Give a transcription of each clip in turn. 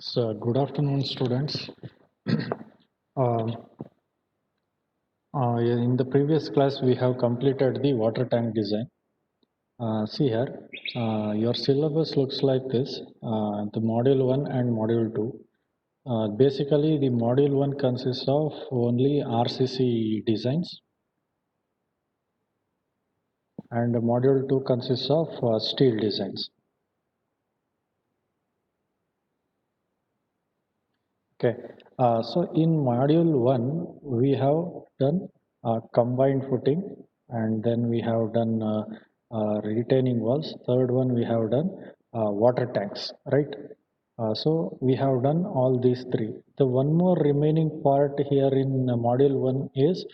So, good afternoon, students. Um, in the previous class, we have completed the water tank design. See here, your syllabus looks like this, the module 1 and module 2. Basically, the module 1 consists of only RCC designs, and the module 2 consists of steel designs. Okay, so in module 1, we have done combined footing, and then we have done retaining walls. Third one, we have done water tanks, right? So we have done all these three. The one more remaining part here in module 1 is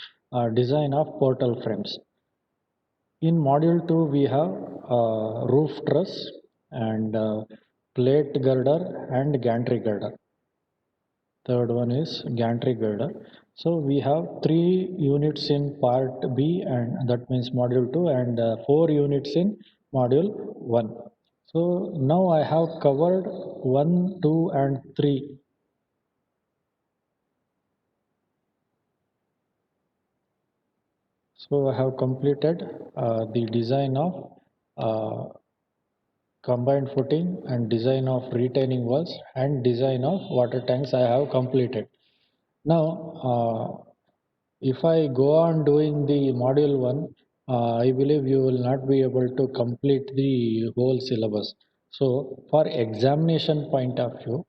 design of portal frames. In module 2, we have roof truss and plate girder and gantry girder. Third one is gantry girder. So we have 3 units in part B, and that means module 2, and 4 units in module 1. So now I have covered 1, 2 and 3. So I have completed the design of uh, combined footing and design of retaining walls and design of water tanks I have completed. Now if I go on doing the module 1, I believe you will not be able to complete the whole syllabus. So for examination point of view,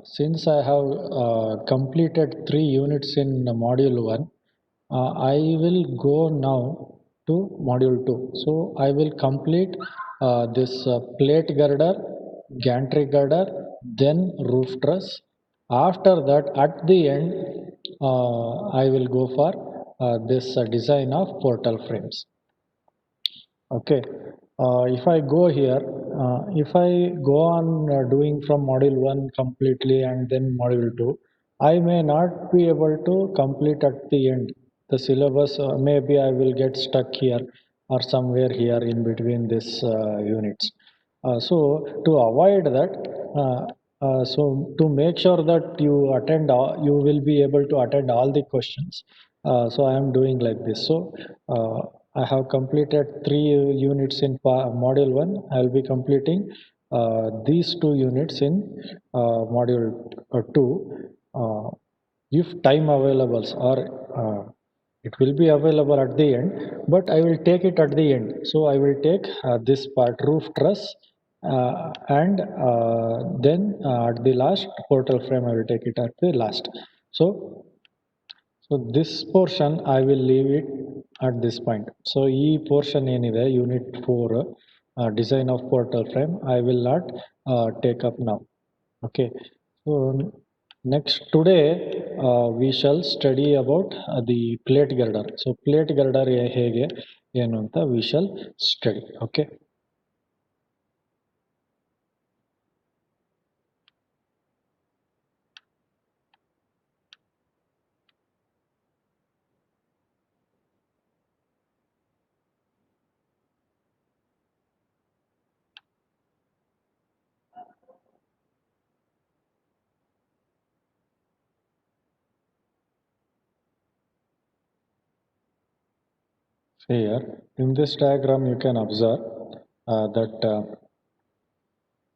since I have completed 3 units in module 1, I will go now to module 2. So I will complete this plate girder, gantry girder, then roof truss. After that, at the end, I will go for this design of portal frames. Okay, if I go here, if I go on doing from module 1 completely and then module 2, I may not be able to complete at the end. The syllabus, maybe I will get stuck here or somewhere here in between these units. So to avoid that, so to make sure that you attend, you will be able to attend all the questions. So I am doing like this. So I have completed 3 units in module 1. I will be completing these 2 units in module 2. If time available, or it will be available at the end, but I will take it at the end. So I will take this part, roof truss, and then at the last portal frame I will take it at the last. So this portion I will leave it at this point. So e portion ಏನಿದೆ unit 4 design of portal frame, I will not take up now. Okay, so next today we shall study about the plate girder. So plate girder ಹೇಗೆ ಏನು ಅಂತ we shall study. Okay. So here in this diagram you can observe that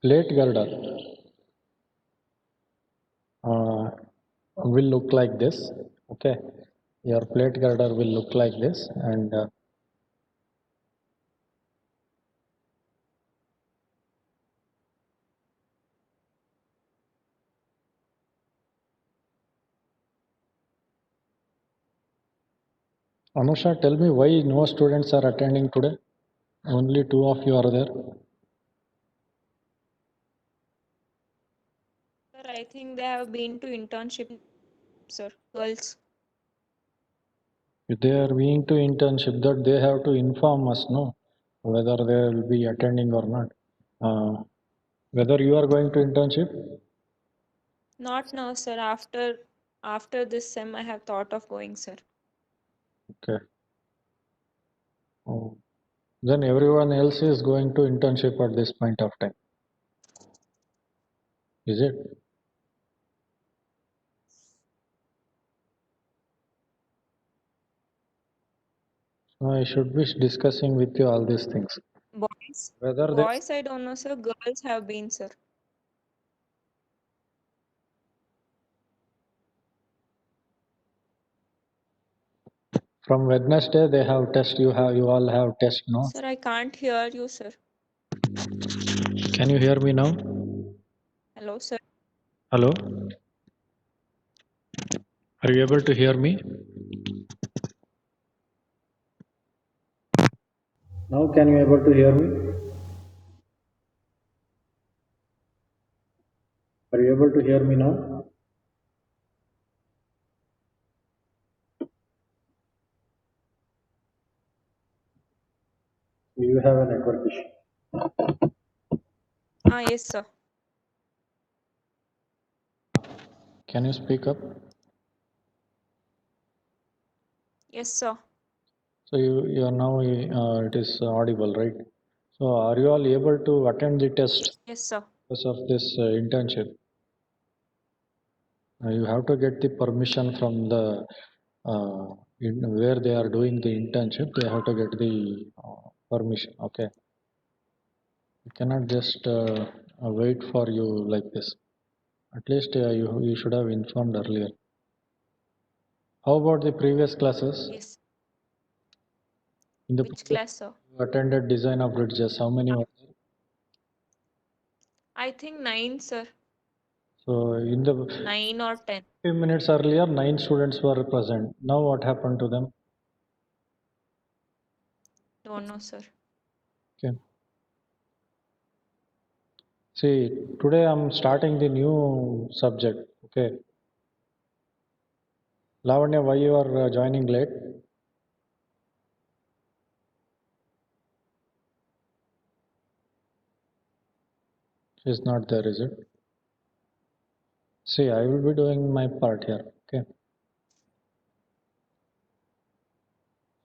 plate girder will look like this. Okay, your plate girder will look like this, and Anusha, tell me why no students are attending today. Only 2 of you are there. Sir, I think they have been to internship, sir. Girls. If they are being to internship, that they have to inform us, no, whether they will be attending or not. Whether you are going to internship. Not now, sir. After this sem, I have thought of going, sir. Okay. Oh. Then everyone else is going to internship at this point of time. Is it? So I should be discussing with you all these things. Boys, Whether they boys, I don't know, sir. Girls have been, sir. from Wednesday they have test. You all have test, no? Sir, I can't hear you, sir. Can you hear me now? Hello, sir. Hello? Are you able to hear me? Now can you able to hear me? Are you able to hear me now? You have a network issue. Ah, yes, sir. Can you speak up? Yes, sir. So you are now it is audible, right? So are you all able to attend the test Yes, sir. because of this internship? You have to get the permission from the where they are doing the internship. They have to get the permission. Okay, you cannot just wait for you like this. At least you should have informed earlier. How about the previous classes? Yes. In the Which previous class, sir? you attended design of bridges. How many were there? I think 9, sir. So in the 9 or 10. 15 minutes earlier, 9 students were present. Now what happened to them? Don't know, sir. Okay. See, today I'm starting the new subject. Okay. Lavanya, why you are joining late? She's not there, is it? See, I will be doing my part here. Okay.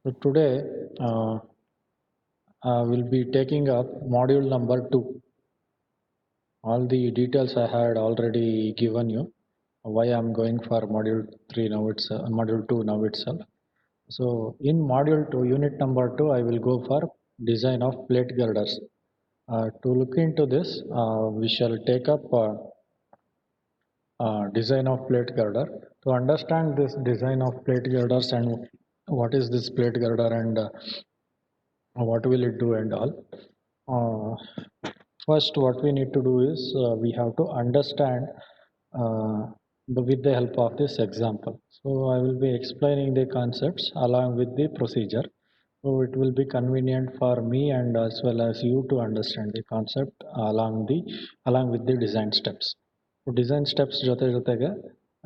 So today I will be taking up module number 2. All the details I had already given you. Why I'm going for module 3 now itself, module 2 now itself. So in module 2, unit number 2, I will go for design of plate girders. To look into this, we shall take up design of plate girder. To understand this design of plate girders and what is this plate girder and what will it do and all. First, what we need to do is we have to understand with the help of this example. So I will be explaining the concepts along with the procedure. So it will be convenient for me and as well as you to understand the concept along with the design steps. So design steps ಜೊತೆಗೆ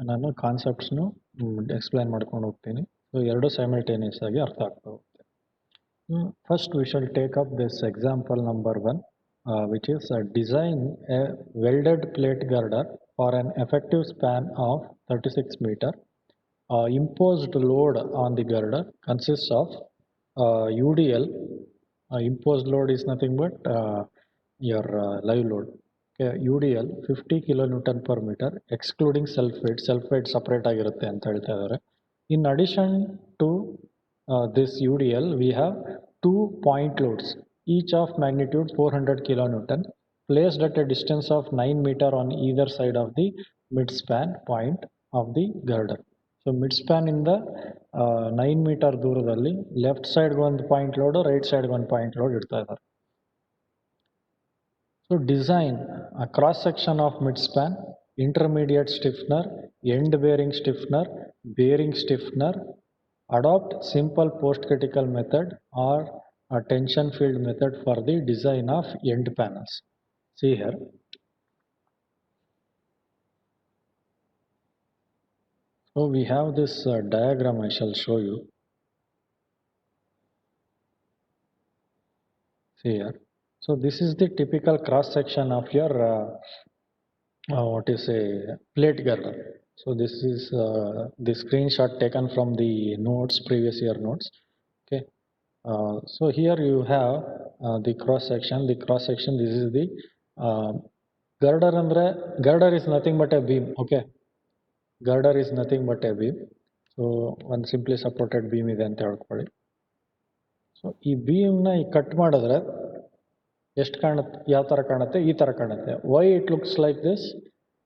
ನಾನು ಕಾನ್ಸೆಪ್ಟ್ಸ್ನು explain ಮಾಡ್ಕೊಂಡು ಹೋಗ್ತೀನಿ. So ಎರಡು simultaneous ಆಗಿ ಅರ್ಥ ಆಗ್ತಾ ಹೋಗುತ್ತೆ. First, we shall take up this example number 1, which is design a welded plate girder for an effective span of 36 meter. Imposed load on the girder consists of UDL. Imposed load is nothing but your live load. Okay, UDL 50 kilonewton per meter, excluding self-weight. Self-weight separate ಆಗಿರುತ್ತೆ ಅಂತ ಹೇಳ್ತಾ ಇದ್ದಾರೆ. In addition to this UDL, we have 2 point loads, each of magnitude 400 kilonewton, placed at a distance of 9 meter on either side of the midspan point of the girder. So mid span ಇಂದ 9 metre ದೂರದಲ್ಲಿ left ಸೈಡ್ಗೆ ಒಂದು point load, right ಸೈಡ್ಗೆ ಒಂದು point load ಇಡ್ತಾ ಇದ್ದಾರೆ. So design cross section of mid span, intermediate stiffener, end bearing stiffener, bearing stiffener, adopt simple post critical method or a tension field method for the design of end panels. See here. So we have this diagram I shall show you. See here. So this is the typical cross section of your what is a plate girder. So this is the screenshot taken from the notes, previous year notes. Okay. So here you have the cross section. The cross section. This is the girder ಅಂದರೆ girder is nothing but a beam. Okay, girder is nothing but a beam. So ಒಂದು simply supported beam ಇದೆ ಅಂತ ಹೇಳ್ಕೊಳ್ಳಿ. So ಈ ಬೀಮ್ನ ಈ cut ಮಾಡಿದ್ರೆ ಎಷ್ಟು ಕಾಣುತ್ತೆ, ಯಾವ ಥರ ಕಾಣುತ್ತೆ, ಈ ಥರ ಕಾಣುತ್ತೆ. Why it looks like this?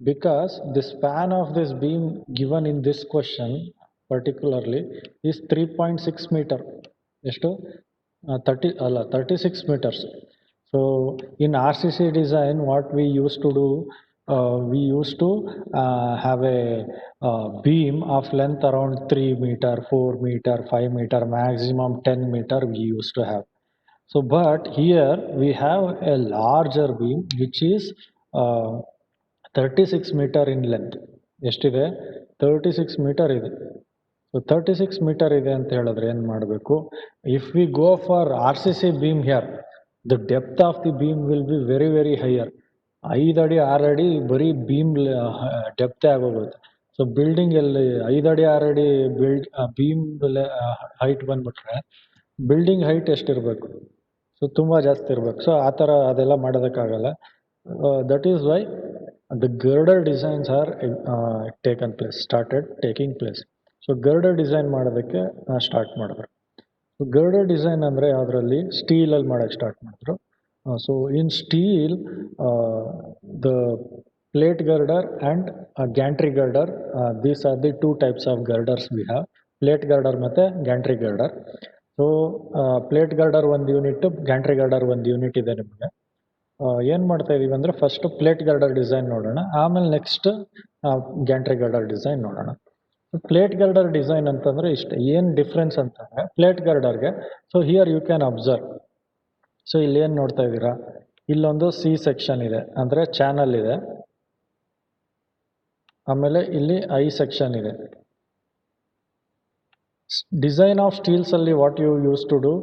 Because the span of this beam given in this question particularly is 3.6 metre. ಎಷ್ಟು? 36 meters. So in RCC design, what we used to do, we used to have a beam of length around 3 meter, 4 meter, 5 meter, maximum 10 meter we used to have. So but here we have a larger beam which is 36 meter in length. ಎಷ್ಟಿದೆ? 36 meter ಇದೆ. So 36 metre ಇದೆ ಅಂತ ಹೇಳಿದ್ರೆ ಏನು ಮಾಡಬೇಕು? If we go for RCC beam here, the depth of the beam will be very very higher. 5 ಅಡಿ 6 ಅಡಿ ಬರೀ ಬೀಮ್ ಡೆಪ್ತೇ ಆಗೋಗುತ್ತೆ. ಸೊ ಬಿಲ್ಡಿಂಗಲ್ಲಿ 5 ಅಡಿ 6 ಅಡಿ ಬೀಮ್ ಹೈಟ್ ಬಂದ್ಬಿಟ್ರೆ ಬಿಲ್ಡಿಂಗ್ ಹೈಟ್ ಎಷ್ಟಿರಬೇಕು? ಸೊ ತುಂಬ ಜಾಸ್ತಿ ಇರಬೇಕು. ಸೊ ಆ ಥರ ಅದೆಲ್ಲ ಮಾಡೋದಕ್ಕಾಗಲ್ಲ. That is why the girder designs are started taking place. So girder design ಮಾಡೋದಕ್ಕೆ ಸ್ಟಾರ್ಟ್ ಮಾಡಿದ್ರು. ಸೊ ಗರ್ಡರ್ ಡಿಸೈನ್ ಅಂದರೆ ಅದರಲ್ಲಿ ಸ್ಟೀಲಲ್ಲಿ ಮಾಡೋಕ್ಕೆ ಸ್ಟಾರ್ಟ್ ಮಾಡಿದ್ರು. So in steel the plate girder and gantry girder, these are the 2 types of girders we have. Plate girder ಮತ್ತು gantry girder. So plate girder 1 unit, gantry girder 1 unit ಇದೆ ನಿಮಗೆ. ಏನು ಮಾಡ್ತಾ ಇದೀವಿ ಅಂದರೆ ಫಸ್ಟ್ ಪ್ಲೇಟ್ ಗರ್ಡರ್ ಡಿಸೈನ್ ನೋಡೋಣ, ಆಮೇಲೆ next gantry girder design ನೋಡೋಣ. ಪ್ಲೇಟ್ ಗರ್ಡರ್ ಡಿಸೈನ್ ಅಂತಂದರೆ ಇಷ್ಟ. ಏನು ಡಿಫ್ರೆನ್ಸ್ ಅಂತಂದರೆ ಪ್ಲೇಟ್ ಗರ್ಡರ್ಗೆ, so here you can observe. So ಇಲ್ಲಿ ಏನು ನೋಡ್ತಾ ಇದ್ದೀರಾ, ಇಲ್ಲೊಂದು ಸಿ ಸೆಕ್ಷನ್ ಇದೆ, ಅಂದರೆ ಚಾನಲ್ ಇದೆ. ಆಮೇಲೆ ಇಲ್ಲಿ ಐ ಸೆಕ್ಷನ್ ಇದೆ. ಡಿಸೈನ್ ಆಫ್ ಸ್ಟೀಲ್ಸಲ್ಲಿ what you use to do,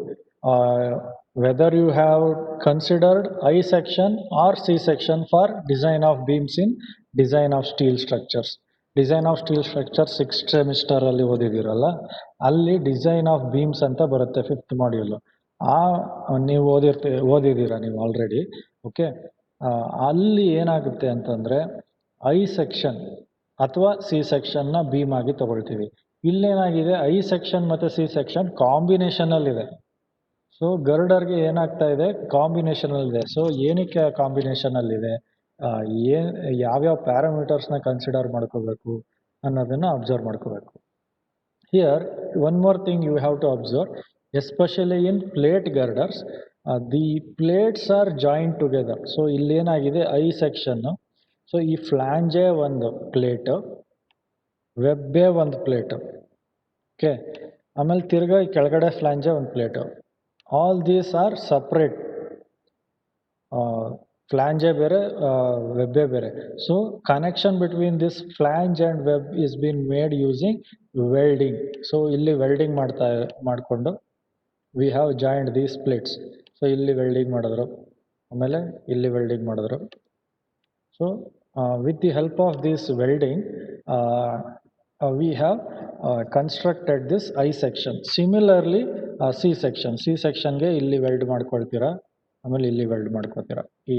whether you have considered I section or C section for design of beams in design of steel structures. Design of steel structure 6th ಸೆಮಿಸ್ಟರಲ್ಲಿ ಓದಿದ್ದೀರಲ್ಲ, ಅಲ್ಲಿ design of beans ಅಂತ ಬರುತ್ತೆ 5th module. ನೀವು ಓದಿದ್ದೀರಾ ನೀವು already. Okay, ಅಲ್ಲಿ ಏನಾಗುತ್ತೆ ಅಂತಂದರೆ ಐ ಸೆಕ್ಷನ್ ಅಥವಾ ಸಿ ಸೆಕ್ಷನ್ನ ಬೀಮ್ ಆಗಿ ತೊಗೊಳ್ತೀವಿ. ಇಲ್ಲೇನಾಗಿದೆ, ಐ ಸೆಕ್ಷನ್ ಮತ್ತು ಸಿ ಸೆಕ್ಷನ್ ಕಾಂಬಿನೇಷನಲ್ಲಿದೆ. ಸೊ ಗರ್ಡರ್ಗೆ ಏನಾಗ್ತಾ ಇದೆ, ಕಾಂಬಿನೇಷನಲ್ಲಿದೆ. ಸೊ ಏನಕ್ಕೆ ಕಾಂಬಿನೇಷನಲ್ಲಿದೆ, ಯಾವ್ಯಾವ ಪ್ಯಾರಾಮೀಟರ್ಸ್ನ ಕನ್ಸಿಡರ್ ಮಾಡ್ಕೋಬೇಕು ಅನ್ನೋದನ್ನು ಅಬ್ಸರ್ವ್ ಮಾಡ್ಕೋಬೇಕು. Here one more thing you have to observe, especially in plate girders, the plates are joint together. So ಇಲ್ಲೇನಾಗಿದೆ, ಐ ಸೆಕ್ಷನ್ನು, ಸೊ ಈ ಫ್ಲ್ಯಾಂಜೇ ಒಂದು ಪ್ಲೇಟು, ವೆಬ್ಬೇ ಒಂದು ಪ್ಲೇಟು. ಓಕೆ, ಆಮೇಲೆ ತಿರ್ಗಾ ಈ ಕೆಳಗಡೆ ಫ್ಲ್ಯಾಂಜೇ ಒಂದು plate. All these are separate. ಫ್ಲ್ಯಾಂಜೇ ಬೇರೆ, ವೆಬ್ಬೇ ಬೇರೆ. So connection between this flange and web is been made using welding. So ಇಲ್ಲಿ ವೆಲ್ಡಿಂಗ್ ಮಾಡಿಕೊಂಡು we have joined these plates. So ಇಲ್ಲಿ ವೆಲ್ಡಿಂಗ್ ಮಾಡಿದ್ರು, ಆಮೇಲೆ ಇಲ್ಲಿ ವೆಲ್ಡಿಂಗ್ ಮಾಡಿದ್ರು. So with the help of this welding, we have constructed this I section. Similarly C sectionಗೆ ಇಲ್ಲಿ weld ಮಾಡ್ಕೊಳ್ತೀರಾ, ಆಮೇಲೆ ಇಲ್ಲಿ ವೆಲ್ಡ್ ಮಾಡ್ಕೊಳ್ತೀರಾ, ಈ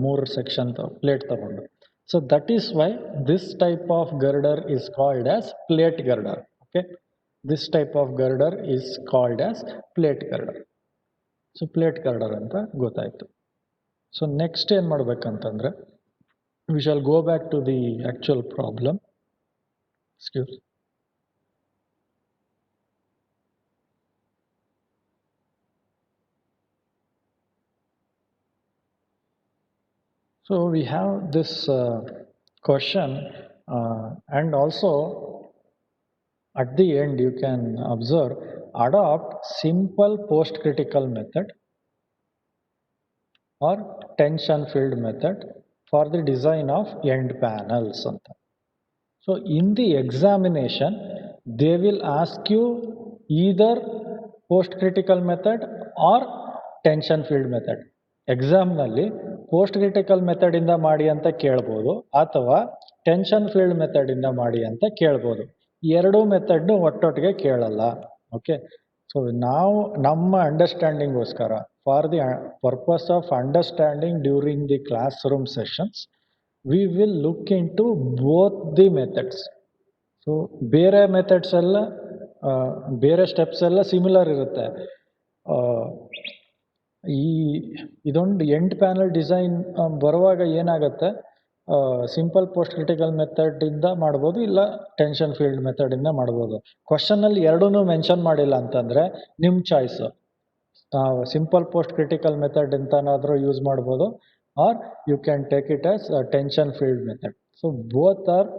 3 ಸೆಕ್ಷನ್ ಪ್ಲೇಟ್ ತಗೊಂಡು. So that is why this type of girder is called as plate girder. Okay, this type of girder is called as plate girder. So plate girder ಅಂತ ಗೊತ್ತಾಯಿತು. So next ಏನು ಮಾಡ್ಬೇಕಂತಂದರೆ, we shall go back to the actual problem. Excuse. So we have this question, and also at the end you can observe, adopt simple post critical method or tension filled method for the design of end panels ಅಂತ. So in the examination they will ask you either post critical method or tension filled method. ಎಕ್ಸಾಮ್ನಲ್ಲಿ post critical ಮೆಥಡಿಂದ ಮಾಡಿ ಅಂತ ಕೇಳ್ಬೋದು, ಅಥವಾ tension field ಮೆಥಡಿಂದ ಮಾಡಿ ಅಂತ ಕೇಳ್ಬೋದು. ಎರಡೂ ಮೆಥಡ್ನು ಒಟ್ಟೊಟ್ಟಿಗೆ ಕೇಳಲ್ಲ. ಓಕೆ, ಸೊ ನಾವು ನಮ್ಮ ಅಂಡರ್ಸ್ಟ್ಯಾಂಡಿಂಗೋಸ್ಕರ for the purpose of understanding during the classroom sessions we will look into both the methods. So ಬೇರೆ ಮೆಥಡ್ಸ್ ಎಲ್ಲ ಬೇರೆ ಸ್ಟೆಪ್ಸ್ ಎಲ್ಲ ಸಿಮಿಲರ್ ಇರುತ್ತೆ. ಈ ಇದೊಂದು ಎಂಡ್ ಪ್ಯಾನಲ್ ಡಿಸೈನ್ ಬರುವಾಗ ಏನಾಗುತ್ತೆ, ಸಿಂಪಲ್ ಪೋಸ್ಟ್ ಕ್ರಿಟಿಕಲ್ ಮೆಥಡಿಂದ ಮಾಡ್ಬೋದು, ಇಲ್ಲ ಟೆನ್ಷನ್ ಫೀಲ್ಡ್ ಮೆಥಡಿಂದ ಮಾಡ್ಬೋದು. ಕ್ವಶನಲ್ಲಿ ಎರಡೂ ಮೆನ್ಷನ್ ಮಾಡಿಲ್ಲ ಅಂತಂದರೆ ನಿಮ್ಮ choice. Simple post critical method ಅಂತನಾದರೂ ಯೂಸ್ ಮಾಡ್ಬೋದು, or you can take it as tension field method. So both are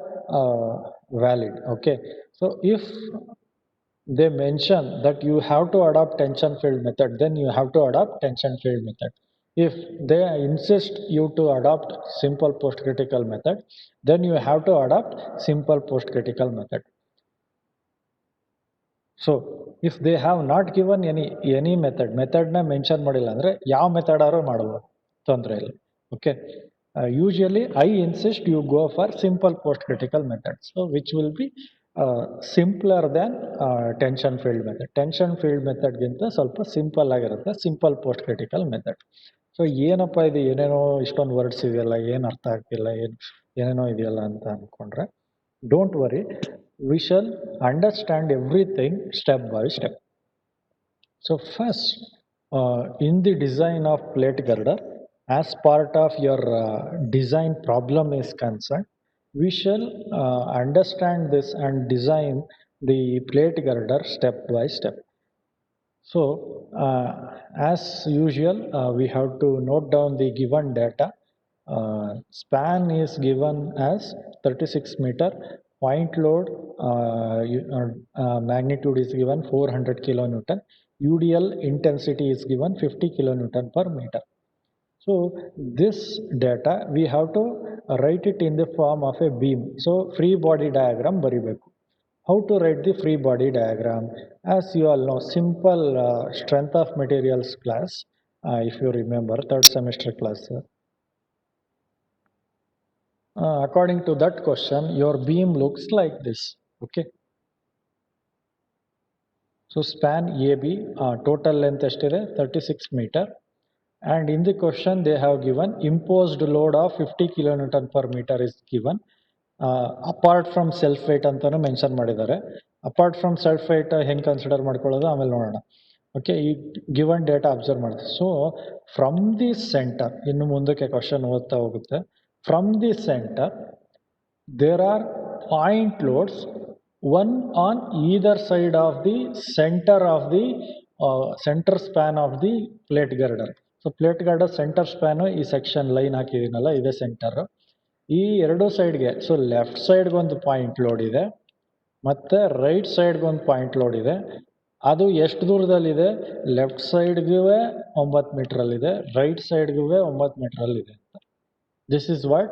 valid. Okay, so if they mention that you have to adopt tension field method, then you have to adopt tension field method. If they insist you to adopt simple post critical method, then you have to adopt simple post critical method. So if they have not given any method na mention ಮಾಡಿಲ್ಲ ಅಂದ್ರೆ ಯಾವ method ಆರು ಮಾಡಬಹುದು, ತೊಂದರೆ ಇಲ್ಲ. Okay, usually I insist you go for simple post critical method, so which will be simpler than tension field method. Tension field method ಗಿಂತ ಸ್ವಲ್ಪ simple ಆಗಿರುತ್ತೆ simple post critical method. So ಏನಪ್ಪ ಇದು ಏನೇನೋ ಇಷ್ಟೊಂದು ವರ್ಡ್ಸ್ ಇದೆಯಲ್ಲ, ಏನು ಅರ್ಥ ಆಗ್ತಿಲ್ಲ, ಏನೇನೋ ಇದೆಯಲ್ಲ ಅಂತ ಅಂದ್ಕೊಂಡ್ರೆ, don't worry, we shall understand everything step by step. So first, in the design of plate girder, as part of your design problem is concerned, we shall understand this and design the plate girder step by step. So as usual, we have to note down the given data. Span is given as 36 meter, point load magnitude is given 400 kilonewton, UDL intensity is given 50 kilonewton per meter. So this data we have to write it in the form of a beam. So free body diagram baribeku. How to write the free body diagram? As you all know, simple strength of materials class, if you remember, third semester class. According to that question, your beam looks like this. Okay. So span AB, total length estire 36 meter, and in the question they have given imposed load of 50 kilonewton per meter is given. Apart from self weight ಅಂತಲೂ mention ಮಾಡಿದ್ದಾರೆ. Apart from self weight ಹೆಂಗೆ consider ಮಾಡ್ಕೊಳ್ಳೋದು ಆಮೇಲೆ ನೋಡೋಣ. Okay, ಈ given data observe ಮಾಡ್ತೀವಿ. So from the centre, ಇನ್ನು ಮುಂದಕ್ಕೆ ಕ್ವಶನ್ ಓದ್ತಾ ಹೋಗುತ್ತೆ, from the centre there are point loads, one on either side of the centre of the centre span of the plate girder. So plate girder centre span ಈ section line ಹಾಕಿದ್ದೀನಲ್ಲ, ಇದೇ centre. ಈ ಎರಡು ಸೈಡ್ಗೆ, so left ಸೈಡ್ಗೆ ಒಂದು point load ಇದೆ ಮತ್ತು ರೈಟ್ ಸೈಡ್ಗೆ ಒಂದು ಪಾಯಿಂಟ್ ಲೋಡ್ ಇದೆ. ಅದು ಎಷ್ಟು ದೂರದಲ್ಲಿದೆ? ಲೆಫ್ಟ್ ಸೈಡ್ಗೂ 9 ಮೀಟ್ರಲ್ಲಿದೆ, ರೈಟ್ ಸೈಡ್ಗೂ 9 ಮೀಟ್ರಲ್ಲಿದೆ ಅಂತ. This is what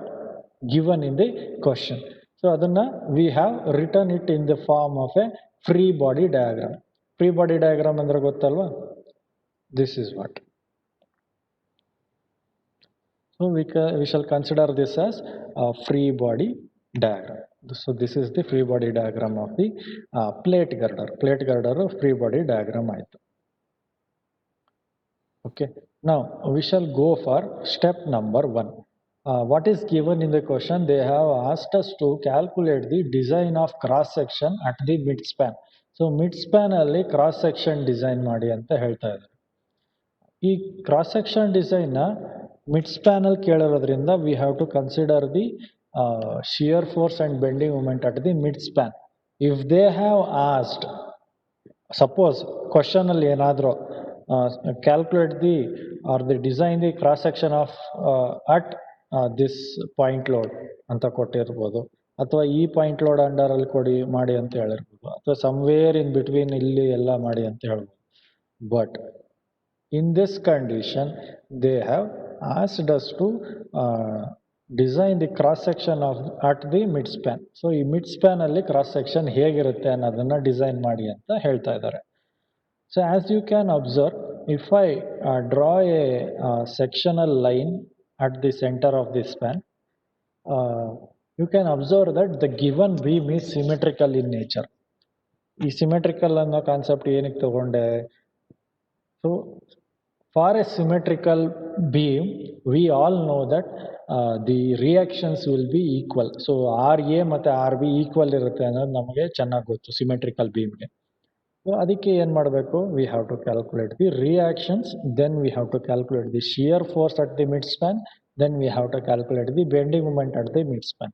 given in the question. So ಅದನ್ನು we have written it in the form of a free body diagram. Free body diagram ಅಂದರೆ ಗೊತ್ತಲ್ವಾ? This is what. So we shall consider this as a free body diagram. So this is the free body diagram of the plate girder. Plate girder free body diagram ಆಯಿತು. Okay, now we shall go for step number 1. What is given in the question? They have asked us to calculate the design of cross section at the mid span. So mid span ಅಲ್ಲಿ cross section design ಮಾಡಿ ಅಂತ ಹೇಳ್ತಾ ಇದ್ದಾರೆ. ಈ cross section design mid ಸ್ಪ್ಯಾನಲ್ಲಿ ಕೇಳಿರೋದ್ರಿಂದ we have to consider the shear force and bending moment at the mid span. If they have asked, suppose ಕ್ವಶನಲ್ಲಿ ಏನಾದರೂ calculate the or the design the cross section of at this point load ಅಂತ ಕೊಟ್ಟಿರ್ಬೋದು, ಅಥವಾ ಈ point load ಅಂಡರಲ್ಲಿ ಮಾಡಿ ಅಂತ ಹೇಳಿರ್ಬೋದು, ಅಥವಾ somewhere in between ಇಲ್ಲಿ ಎಲ್ಲ ಮಾಡಿ ಅಂತ ಹೇಳ್ಬೋದು. But in this condition they have asked us to design the cross section of at the mid span. So ಈ mid span ಅಲ್ಲಿ cross section ಹೇಗಿರುತ್ತೆ ಅನ್ನೋದನ್ನ ಡಿಸೈನ್ ಮಾಡಿ ಅಂತ ಹೇಳ್ತಾ ಇದ್ದಾರೆ. So as you can observe, if I draw a sectional line at the center of the span, you can observe that the given beam is symmetrical in nature. ಈ symmetrical ಅನ್ನೋ concept ಏನಕ್ಕೆ ತಗೊಂಡೆ? So for a symmetrical beam, we all know that the reactions will be equal. So R A ಮತ್ತು R B equal ಇರುತ್ತೆ ಅನ್ನೋದು ನಮಗೆ ಚೆನ್ನಾಗಿ ಗೊತ್ತು ಸಿಮೆಟ್ರಿಕಲ್ ಬೀಮ್ಗೆ. ಸೊ ಅದಕ್ಕೆ ಏನು ಮಾಡಬೇಕು? We have to calculate the reactions, then we have to calculate the shear force at the mid span, then we have to calculate the bending moment at the midspan.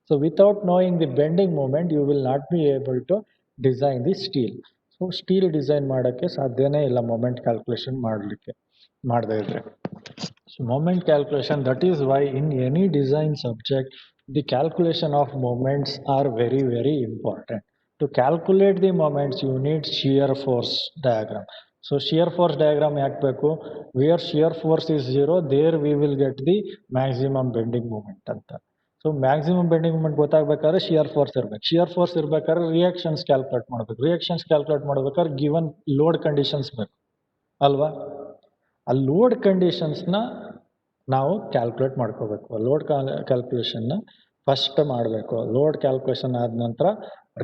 So without knowing the bending moment, you will not be able to design the steel. So steel design ಮಾಡೋಕ್ಕೆ ಸಾಧ್ಯನೇ ಇಲ್ಲ moment calculation ಮಾಡದೇ ಇದ್ರೆ. So moment calculation, that is why in any design subject, the calculation of moments are very, very important. To calculate the moments, you need shear force diagram. So shear force diagram ಯಾಕೆ ಬೇಕು? Where shear force is 0, there we will get the maximum bending moment ಅಂತ. So maximum bending moment ಗೊತ್ತಾಗಬೇಕಾದ್ರೆ shear force ಇರಬೇಕು. Shear force ಇರಬೇಕಾದ್ರೆ reactions calculate ಮಾಡಬೇಕು. Reactions calculate ಮಾಡಬೇಕಾದ್ರೆ given load conditions ಬೇಕು ಅಲ್ವಾ? ಆ ಲೋಡ್ ಕಂಡೀಷನ್ಸ್ನ ನಾವು ಕ್ಯಾಲ್ಕುಲೇಟ್ ಮಾಡ್ಕೋಬೇಕು. ಲೋಡ್ ಕ್ಯಾಲ್ಕುಲೇಷನ್ನ ಫಸ್ಟ್ ಮಾಡಬೇಕು. ಲೋಡ್ ಕ್ಯಾಲ್ಕುಲೇಷನ್ ಆದ ನಂತರ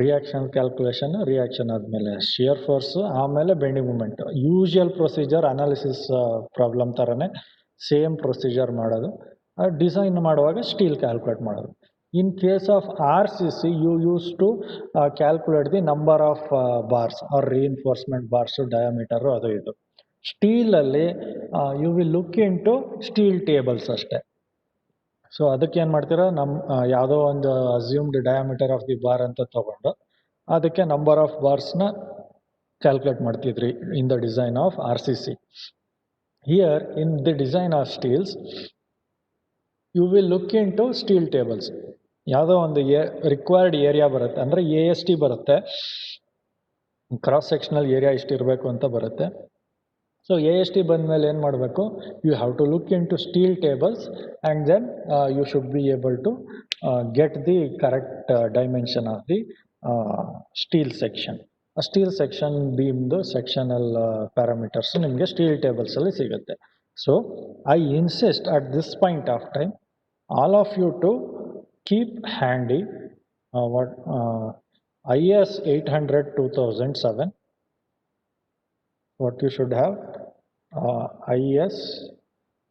ರಿಯಾಕ್ಷನ್ ಕ್ಯಾಲ್ಕುಲೇಷನ್, ರಿಯಾಕ್ಷನ್ ಆದಮೇಲೆ ಶಿಯರ್ ಫೋರ್ಸು, ಆಮೇಲೆ bending moment. Usual procedure analysis problem ಥರನೇ ಸೇಮ್ ಪ್ರೊಸೀಜರ್ ಮಾಡೋದು. ಡಿಸೈನ್ ಮಾಡುವಾಗ ಸ್ಟೀಲ್ ಕ್ಯಾಲ್ಕುಲೇಟ್ ಮಾಡೋದು. In case of R C C, you use to calculate the number of bars or reinforcement bars, diameter, ಅದು ಇದು. ಸ್ಟೀಲಲ್ಲಿ you will look into steel tables ಅಷ್ಟೇ. So ಅದಕ್ಕೆ ಏನು ಮಾಡ್ತೀರಾ, ಯಾವುದೋ ಒಂದು assumed diameter of the bar ಅಂತ ತಗೊಂಡು ಅದಕ್ಕೆ ನಂಬರ್ ಆಫ್ ಬಾರ್ಸ್ನ ಕ್ಯಾಲ್ಕುಲೇಟ್ ಮಾಡ್ತಿದ್ರಿ in the design of R C C. Here in the design of steels, you will look into steel tables. ಯಾವುದೋ ಒಂದು ರಿಕ್ವೈರ್ಡ್ ಏರಿಯಾ ಬರುತ್ತೆ, ಅಂದರೆ ಎ ಎಸ್ ಟಿ ಬರುತ್ತೆ, ಕ್ರಾಸ್ ಸೆಕ್ಷನಲ್ ಏರಿಯಾ ಇಷ್ಟಿರಬೇಕು ಅಂತ ಬರುತ್ತೆ. ಸೊ ಎ ಎಸ್ ಟಿ ಬಂದಮೇಲೆ ಏನು ಮಾಡಬೇಕು? You have to look into steel tables and then you should be able to get the correct dimension of the steel section. ಆ steel section ಬೀಮ್ದು sectional parameters ನಿಮಗೆ steel ಟೇಬಲ್ಸಲ್ಲಿ ಸಿಗುತ್ತೆ. So I insist at this point of time all of you to keep handy IS 800 2007. What you should have, IS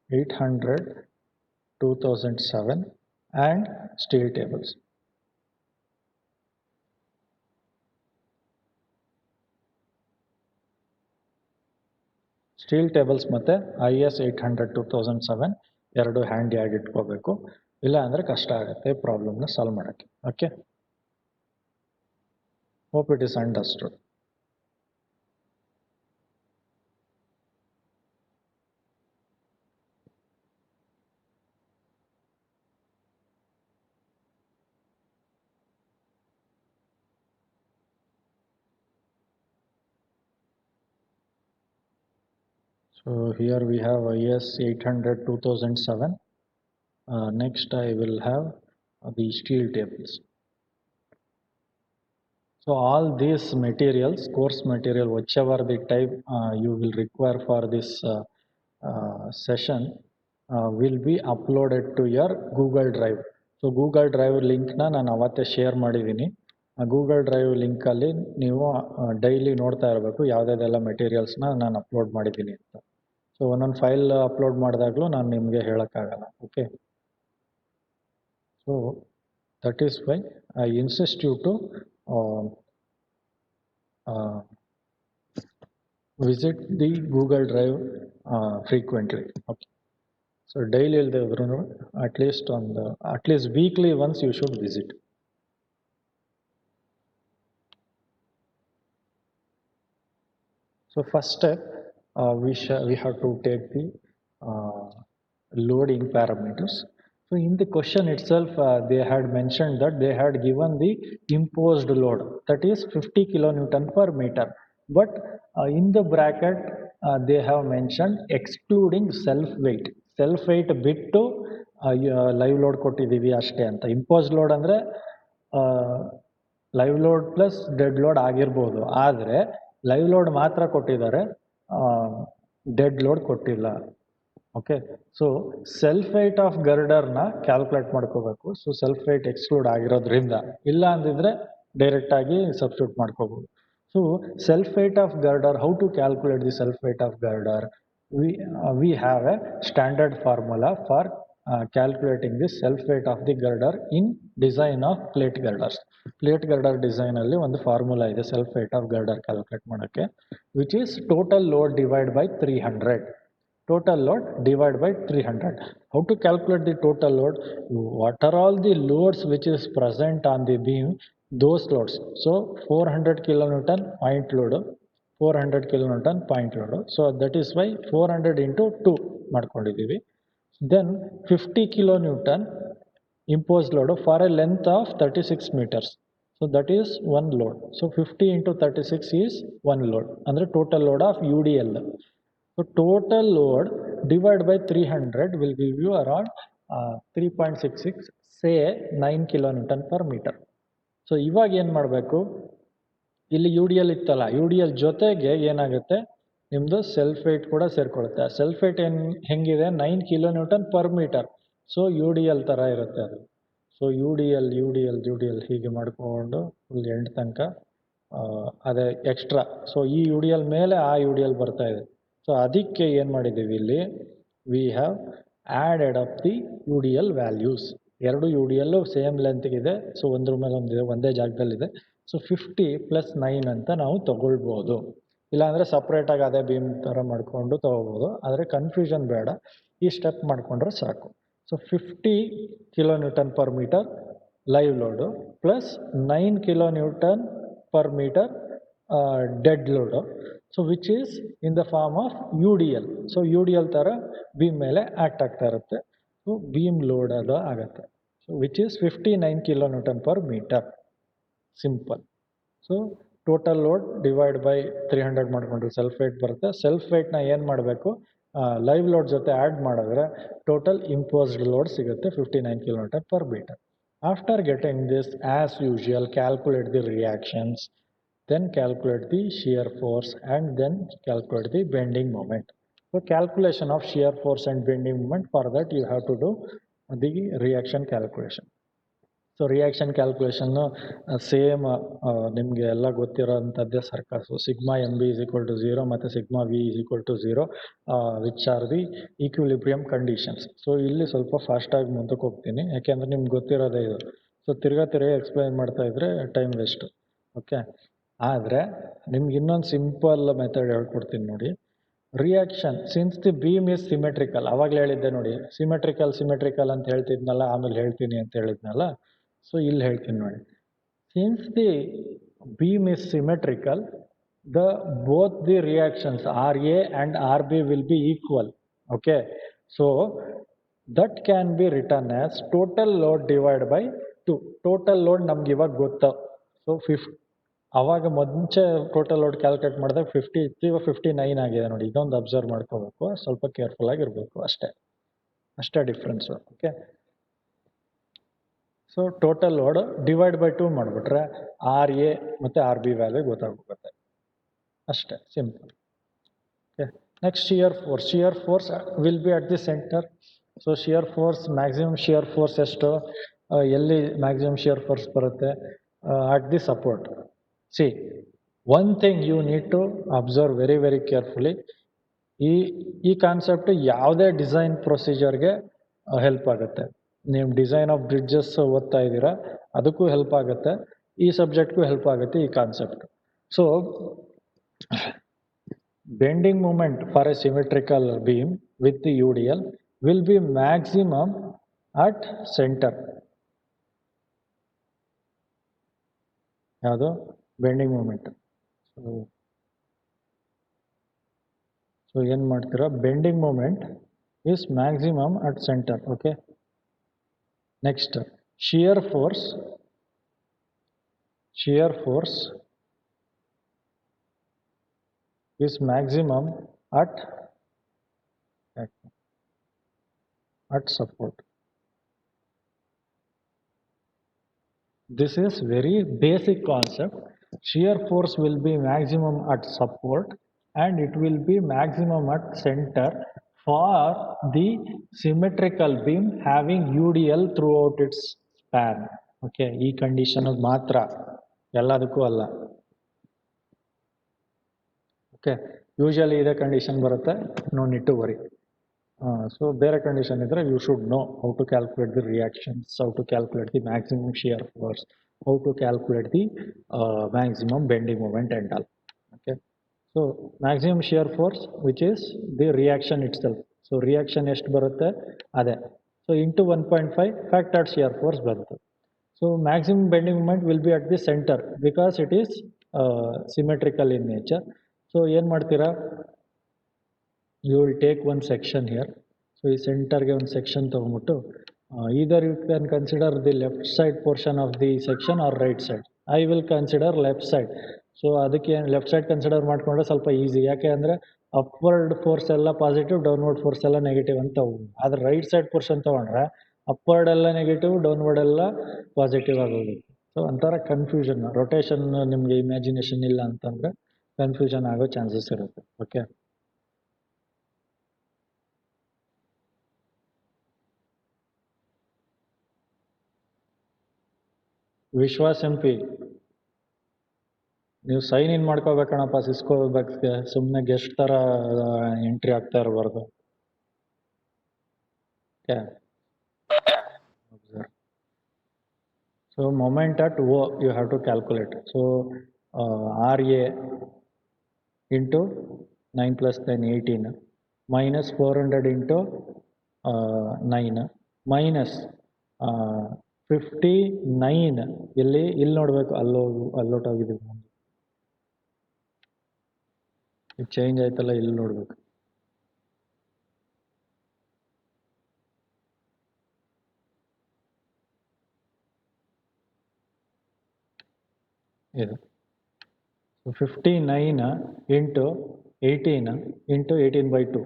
800 2007 and steel tables. Steel tables ಮತ್ತು IS 800 2007 ಎರಡು handy ಆಗಿ ಇಟ್ಕೋಬೇಕು. ಇಲ್ಲ ಅಂದರೆ ಕಷ್ಟ ಆಗುತ್ತೆ ಪ್ರಾಬ್ಲಮ್ನ ಸಾಲ್ವ್ ಮಾಡೋಕ್ಕೆ. Okay, hope it is understood. So here we have IS 800 2007. Next I will have the steel tables. So all these materials, course material, whichever the type you will require for this session will be uploaded to your Google Drive. So Google Drive ಲಿಂಕ್ನ ನಾನು ಅವತ್ತೇ share ಮಾಡಿದ್ದೀನಿ. ಆ Google drive ಲಿಂಕಲ್ಲಿ ನೀವು daily ನೋಡ್ತಾ ಇರಬೇಕು ಯಾವುದಾದೆಲ್ಲ ಮೆಟೀರಿಯಲ್ಸ್ನ ನಾನು upload ಮಾಡಿದ್ದೀನಿ ಅಂತ. ಸೊ ಒಂದೊಂದು ಫೈಲ್ ಅಪ್ಲೋಡ್ ಮಾಡಿದಾಗಲೂ ನಾನು ನಿಮಗೆ ಹೇಳೋಕ್ಕಾಗಲ್ಲ. Okay, so that is why I insist you to visit the Google Drive frequently. Okay, so daily at least weekly once you should visit. So first step, we have to take the loading parameters. So in the question itself, they had mentioned that they had given the imposed load, that is 50 kilonewton per meter. But in the bracket, they have mentioned excluding self weight. Self weight ಬಿಟ್ಟು live load ಕೊಟ್ಟಿದ್ದೀವಿ ಅಷ್ಟೇ ಅಂತ. Imposed load ಅಂದರೆ live load plus dead load ಆಗಿರ್ಬೋದು, ಆದರೆ live load ಮಾತ್ರ ಕೊಟ್ಟಿದ್ದಾರೆ, dead load ಕೊಟ್ಟಿಲ್ಲ. Okay, so self weight of ಗರ್ಡರ್ನ ಕ್ಯಾಲ್ಕುಲೇಟ್ ಮಾಡ್ಕೋಬೇಕು. ಸೊ ಸೆಲ್ಫ್ ವೇಟ್ ಎಕ್ಸ್ಕ್ಲೂಡ್ ಆಗಿರೋದ್ರಿಂದ, ಇಲ್ಲ ಅಂದಿದ್ರೆ ಡೈರೆಕ್ಟಾಗಿ ಸಬ್ಸ್ಟಿಟ್ಯೂಟ್ ಮಾಡ್ಕೋಬೋದು. So self weight of girder, how to calculate the self weight of girder? We have a standard formula for calculating the self weight of the girder in design of plate girders. Plate girder design alli ಒಂದು formula ಇದೆ self weight of girder calculate ಮಾಡೋಕ್ಕೆ, which is total load divided by 300. Total load divided by 300. How to calculate the total load? What are all the loads which is present on the beam? Those loads. So 400 kilonewton point load, 400 kilonewton point load. So that is why 400 into 2 ಮಾಡ್ಕೊಂಡಿದ್ದೀವಿ. Then 50 kilonewton imposed load for a length of 36 meters. So that is one load. So 50 into 36 is one load. Andre total load of UDL. So total load divided by 300 will give you around 3.66, say 9 kilonewton per meter. So ಇವಾಗ ಏನು ಮಾಡಬೇಕು, ಇಲ್ಲಿ you D L ಇತ್ತಲ್ಲ, you D L ಜೊತೆಗೆ ಏನಾಗುತ್ತೆ ನಿಮ್ಮದು self wait ಕೂಡ ಸೇರ್ಕೊಳ್ಳುತ್ತೆ. Self weight ಹೆಂಗಿದೆ 9 kilonewton per metre. So U D L ಥರ ಇರುತ್ತೆ ಅದು. ಸೊ ಯು ಡಿ ಎಲ್ ಹೀಗೆ ಮಾಡಿಕೊಂಡು ಫುಲ್ ಎಂಡ್ ತನಕ ಅದೇ ಎಕ್ಸ್ಟ್ರಾ. ಸೊ ಈ ಯು ಡಿ ಎಲ್ ಮೇಲೆ ಆ ಯು ಡಿ ಎಲ್ ಬರ್ತಾ ಇದೆ. ಸೊ ಅದಕ್ಕೆ ಏನು ಮಾಡಿದ್ದೀವಿ ಇಲ್ಲಿ, we have added up the you D L values. ಎರಡು ಯು ಡಿ ಎಲ್ಲು ಸೇಮ್ ಲೆಂತ್ಗಿದೆ. ಸೊ ಒಂದ್ರ ಮೇಲೆ ಒಂದಿದೆ, ಒಂದೇ ಜಾಗದಲ್ಲಿದೆ. ಸೊ 50 + 9 ಅಂತ ನಾವು ತೊಗೊಳ್ಬೋದು. ಇಲ್ಲಾಂದರೆ ಸಪ್ರೇಟಾಗಿ ಅದೇ ಬೀಮ್ ಥರ ಮಾಡಿಕೊಂಡು ತೊಗೋಬೋದು. ಆದರೆ ಕನ್ಫ್ಯೂಷನ್ ಬೇಡ, ಈ ಸ್ಟೆಪ್ ಮಾಡಿಕೊಂಡ್ರೆ ಸಾಕು. So 50 kilonewton per metre live load plus 9 kilonewton per metre dead load. So which is in the form of U D L. So U D L ಥರ ಬೀಮ್ ಮೇಲೆ ಆ್ಯಕ್ಟ್ ಆಗ್ತಾ ಇರುತ್ತೆ. ಸೊ ಬೀಮ್ ಲೋಡ್ ಅದು ಆಗುತ್ತೆ. So which is 59 kilonewton per metre. Simple. So total load divide by 300 ಮಾಡಿಕೊಂಡ್ರೆ self weight ಬರುತ್ತೆ. ಸೆಲ್ಫ್ ವೇಟ್ನ ಏನು ಮಾಡಬೇಕು, ಲೈವ್ ಲೋಡ್ ಜೊತೆ ಆ್ಯಡ್ ಮಾಡಿದ್ರೆ ಟೋಟಲ್ ಇಂಪೋಸ್ಡ್ ಲೋಡ್ ಸಿಗುತ್ತೆ 59 kilometre per metre. After getting this, as usual, calculate the reactions, then calculate the shear force, and then calculate the bending moment. So calculation of shear force and bending moment, for that you have to do the reaction calculation. So reaction calculation same ನಿಮಗೆ ಎಲ್ಲ ಗೊತ್ತಿರೋಂಥದ್ದೇ circles. Sigma M B is equal to 0 ಮತ್ತು sigma V is equal to 0, which are the equilibrium conditions. So ಇಲ್ಲಿ ಸ್ವಲ್ಪ ಫಾಸ್ಟಾಗಿ ಮುಂದಕ್ಕೆ ಹೋಗ್ತೀನಿ, ಯಾಕೆಂದರೆ ನಿಮ್ಗೆ ಗೊತ್ತಿರೋದೇ ಇದು. ಸೊ ತಿರ್ಗಾ ಎಕ್ಸ್ಪ್ಲೈನ್ ಮಾಡ್ತಾ ಇದ್ದರೆ ಟೈಮ್ ವೇಸ್ಟು. ಓಕೆ, ಆದರೆ ನಿಮ್ಗೆ ಇನ್ನೊಂದು ಸಿಂಪಲ್ ಮೆಥಡ್ ಹೇಳ್ಕೊಡ್ತೀನಿ ನೋಡಿ. Reaction since the beam is symmetrical, ಅವಾಗಲೇ ಹೇಳಿದ್ದೆ ನೋಡಿ, ಸಿಮೆಟ್ರಿಕಲ್ ಅಂತ ಹೇಳ್ತಿದ್ನಲ್ಲ, ಆಮೇಲೆ ಹೇಳ್ತೀನಿ ಅಂತ ಹೇಳಿದ್ನಲ್ಲ. ಸೊ ಇಲ್ಲಿ ಹೇಳ್ತೀನಿ ನೋಡಿ. Since the beam is symmetrical, both the reactions RA and RB will be equal. Okay, so that can be written as total load divided by 2. Total load ನಮ್ಗೆ ಇವಾಗ ಗೊತ್ತು. ಸೊ ಅವಾಗ ಮುಂಚೆ ಟೋಟಲ್ ಲೋಡ್ ಕ್ಯಾಲ್ಕುಲೇಟ್ ಮಾಡಿದಾಗ 50 ಇತ್ತು, ಇವಾಗ 59 ಆಗಿದೆ ನೋಡಿ. ಇದೊಂದು ಅಬ್ಸರ್ವ್ ಮಾಡ್ಕೋಬೇಕು, ಸ್ವಲ್ಪ ಕೇರ್ಫುಲ್ ಆಗಿರಬೇಕು, ಅಷ್ಟೇ difference. Okay, so total load divide by 2 ಮಾಡಿಬಿಟ್ರೆ ಆರ್ ಎ ಮತ್ತು ಆರ್ ಬಿ ವ್ಯಾಲ್ಯೂ ಗೊತ್ತಾಗ್ಬಿಡುತ್ತೆ, ಅಷ್ಟೇ, simple. Okay, next shear force will be at the centre. So shear force, maximum shear force ಎಷ್ಟು, ಎಲ್ಲಿ ಮ್ಯಾಕ್ಸಿಮಮ್ ಶಿಯರ್ ಫೋರ್ಸ್ ಬರುತ್ತೆ? At the support. See, one thing you need to observe very very carefully, ಈ concept ಯಾವುದೇ design ಪ್ರೊಸೀಜರ್ಗೆ help ಆಗುತ್ತೆ. ನೀವು design of bridges ಓದ್ತಾ ಇದ್ದೀರಾ, ಅದಕ್ಕೂ ಹೆಲ್ಪ್ ಆಗುತ್ತೆ, ಈ ಸಬ್ಜೆಕ್ಟ್ಗೂ ಹೆಲ್ಪ್ ಆಗುತ್ತೆ ಈ concept. So bending moment for a symmetrical beam with U D L will be maximum at centre. ಯಾವುದು? Bending moment. ಸೊ ಏನು ಮಾಡ್ತೀರಾ, bending moment is maximum at centre. Okay, next shear force is maximum at support. This is very basic concept. Shear force will be maximum at support and it will be maximum at center for the symmetrical beam having UDL throughout its span. Okay, ಈ condition ಮಾತ್ರ, ಎಲ್ಲದಕ್ಕೂ ಅಲ್ಲ. Okay, usually ಇದೇ condition ಬರುತ್ತೆ, no need to worry. So ಬೇರೆ condition ಇದ್ದರೆ you should know how to calculate the reactions, how to calculate the maximum shear force, how to calculate the maximum bending moment and all. Okay, so maximum shear force which is the reaction itself. So reaction ಎಷ್ಟು ಬರುತ್ತೆ ಅದೇ, so into 1.5 factored shear force ಬರುತ್ತೆ. So maximum bending moment will be at the center because it is symmetrical in nature. So ಏನು ಮಾಡ್ತೀರಾ, you will take one section here. So ಈ ಸೆಂಟರ್ಗೆ ಒಂದು section ತೊಗೊಂಬಿಟ್ಟು either you can consider the left side portion of the section or right side. I will consider left side. So ಅದಕ್ಕೆ left side consider ಮಾಡಿಕೊಂಡ್ರೆ ಸ್ವಲ್ಪ easy, ಯಾಕೆ ಅಂದರೆ upward force ಎಲ್ಲ positive, downward force ಎಲ್ಲ ನೆಗೆಟಿವ್ ಅಂತ ತಗೊಂಡು, ಆದರೆ ರೈಟ್ ಸೈಡ್ ಪೋರ್ಷನ್ ತೊಗೊಂಡ್ರೆ ಅಪ್ವರ್ಡ್ ಎಲ್ಲ ನೆಗೆಟಿವ್, ಡೌನ್ವರ್ಡ್ ಎಲ್ಲ ಪಾಸಿಟಿವ್ ಆಗೋಗುತ್ತೆ. ಸೊ ಒಂಥರ ಕನ್ಫ್ಯೂಷನ್, ರೊಟೇಷನ್ ನಿಮಗೆ ಇಮ್ಯಾಜಿನೇಷನ್ ಇಲ್ಲ ಅಂತಂದರೆ ಕನ್ಫ್ಯೂಷನ್ ಆಗೋ ಚಾನ್ಸಸ್ ಇರುತ್ತೆ. ಓಕೆ, ವಿಶ್ವಾಸ್ ಎಂ ಪಿ, ನೀವು ಸೈನ್ ಇನ್ ಮಾಡ್ಕೋಬೇಕಣಪ್ಪ ಸಿಸ್ಕೋ ಬಗ್ಗೆ, ಸುಮ್ಮನೆ ಗೆಸ್ಟ್ ಥರ ಎಂಟ್ರಿ ಆಗ್ತಾ ಇರಬಾರ್ದು. Okay, so moment at O you have to calculate. So RA into 9 plus 10 18 minus 400 into 9 minus 59 ಇಲ್ಲಿ ನೋಡಬೇಕು, ಅಲ್ಲೋಟಾಗಿದೆ ಚೇಂಜ್ ಆಯ್ತಲ್ಲ, ಇಲ್ಲಿ ನೋಡಬೇಕು. ಇದು 59 into 18 into 18/2.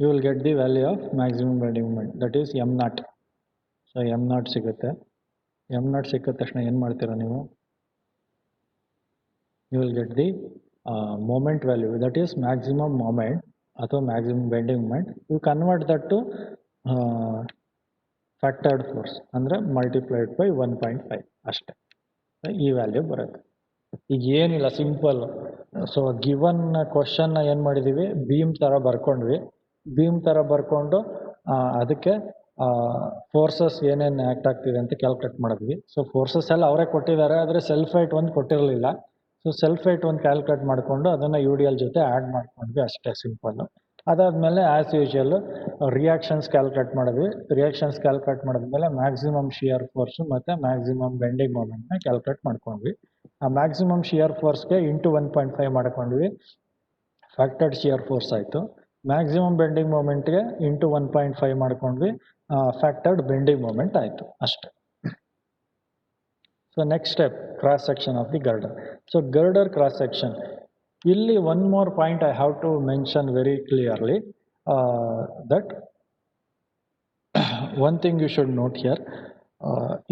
You will get the value of maximum bending moment, that is m0. So m0 ಸಿಗುತ್ತೆ. m0 ಸಿಕ್ಕಿದ ತಕ್ಷಣ ಏನು ಮಾಡ್ತೀರಾ ನೀವು, you will get the moment value, that is maximum moment ಅಥವಾ maximum bending moment. You convert that to factored force, ಅಂದರೆ multiplied by 1.5 ಅಷ್ಟೇ, ಈ ವ್ಯಾಲ್ಯೂ ಬರುತ್ತೆ. ಈಗ ಏನಿಲ್ಲ, ಸಿಂಪಲ್. ಸೊ ಗಿವನ್ ಕ್ವಶನ್ನ ಏನು ಮಾಡಿದ್ದೀವಿ, ಬೀಮ್ ಥರ ಬರ್ಕೊಂಡ್ವಿ. ಬೀಮ್ ಥರ ಬರ್ಕೊಂಡು ಅದಕ್ಕೆ ಫೋರ್ಸಸ್ ಏನೇನು ಆ್ಯಕ್ಟ್ ಆಗ್ತಿದೆ ಅಂತ ಕ್ಯಾಲ್ಕುಲೇಟ್ ಮಾಡಿದ್ವಿ. ಸೊ ಫೋರ್ಸಸ್ ಎಲ್ಲ ಅವರೇ ಕೊಟ್ಟಿದ್ದಾರೆ, ಆದರೆ ಸೆಲ್ಫ್ ವೆಯ್ಟ್ ಒಂದು ಕೊಟ್ಟಿರಲಿಲ್ಲ. ಸೊ ಸೆಲ್ಫ್ ವೆಯ್ಟ್ ಒಂದು ಕ್ಯಾಲ್ಕುಲೇಟ್ ಮಾಡಿಕೊಂಡು ಅದನ್ನು ಯು ಡಿ ಎಲ್ ಜೊತೆ ಆ್ಯಡ್ ಮಾಡ್ಕೊಂಡ್ವಿ, ಅಷ್ಟೇ ಸಿಂಪಲ್ಲು. ಅದಾದಮೇಲೆ ಆ್ಯಸ್ ಯೂಶುವಲ್ಲು ರಿಯಾಕ್ಷನ್ಸ್ ಕ್ಯಾಲ್ಕುಲೇಟ್ ಮಾಡಿದ್ವಿ. ರಿಯಾಕ್ಷನ್ಸ್ ಕ್ಯಾಲ್ಕುಲೇಟ್ ಮಾಡಿದ್ಮೇಲೆ ಮ್ಯಾಕ್ಸಿಮಮ್ ಶಿಯರ್ ಫೋರ್ಸು ಮತ್ತು ಮ್ಯಾಕ್ಸಿಮಮ್ ಬೆಂಡಿಂಗ್ ಮೂಮೆಂಟ್ನ ಕ್ಯಾಲ್ಕುಲೇಟ್ ಮಾಡ್ಕೊಂಡ್ವಿ. ಆ ಮ್ಯಾಕ್ಸಿಮಮ್ ಶಿಯರ್ ಫೋರ್ಸ್ಗೆ ಇಂಟು 1.5 ಮಾಡ್ಕೊಂಡ್ವಿ, ಫ್ಯಾಕ್ಟರ್ಡ್ ಶಿಯರ್ ಫೋರ್ಸ್ ಆಯಿತು. ಮ್ಯಾಕ್ಸಿಮಮ್ ಬೆಂಡಿಂಗ್ ಮೂಮೆಂಟ್ಗೆ ಇಂಟು 1.5 ಮಾಡ್ಕೊಂಡ್ವಿ, ಫ್ಯಾಕ್ಟರ್ಡ್ ಬೆಂಡಿಂಗ್ ಮೂಮೆಂಟ್ ಆಯಿತು, ಅಷ್ಟೇ. So next step, cross section of the girder. So girder cross section, ಇಲ್ಲಿ one more point I have to mention very clearly, that one thing you should note here,